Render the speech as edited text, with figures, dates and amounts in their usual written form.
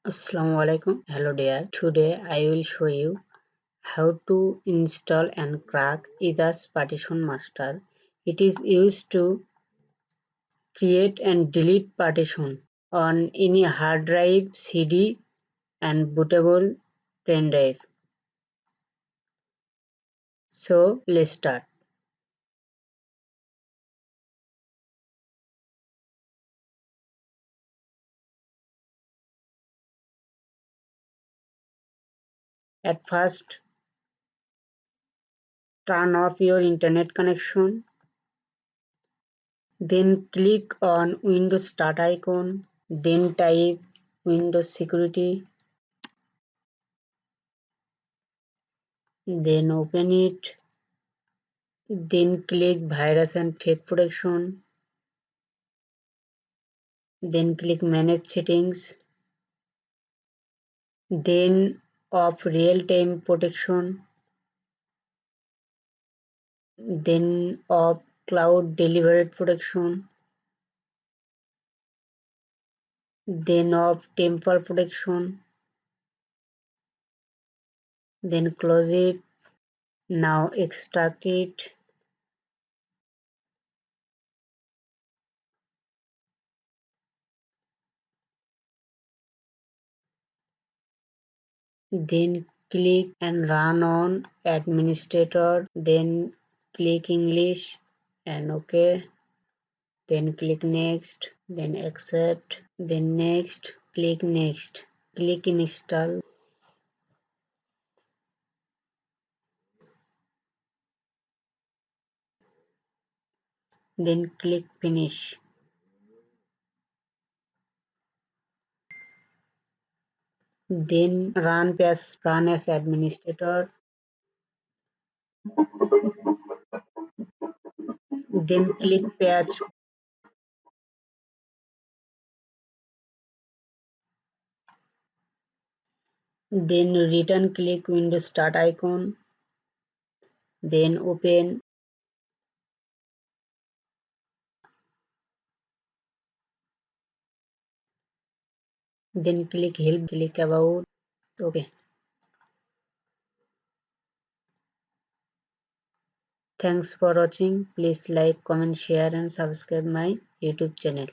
Assalamualaikum. Hello dear. Today I will show you how to install and crack EaseUS Partition Master. It is used to create and delete partition on any hard drive, CD and bootable pen drive. So let's start. At first, turn off your internet connection. Then click on Windows Start icon. Then type Windows Security. Then open it. Then click Virus and Threat Protection. Then click Manage Settings. Then off Real-Time Protection. Then off Cloud Delivered Protection. Then off Temper Protection. Then close it. Now extract it. Then click and run on Administrator. Then click English and OK. Then click Next. Then Accept. Then Next. Click Next. Click Install. Then click Finish. Then run as administrator. Then click Patch. Then return click Windows Start icon. Then open. Then click Help. Click About. Okay. Thanks for watching. Please like, comment, share and subscribe my YouTube channel.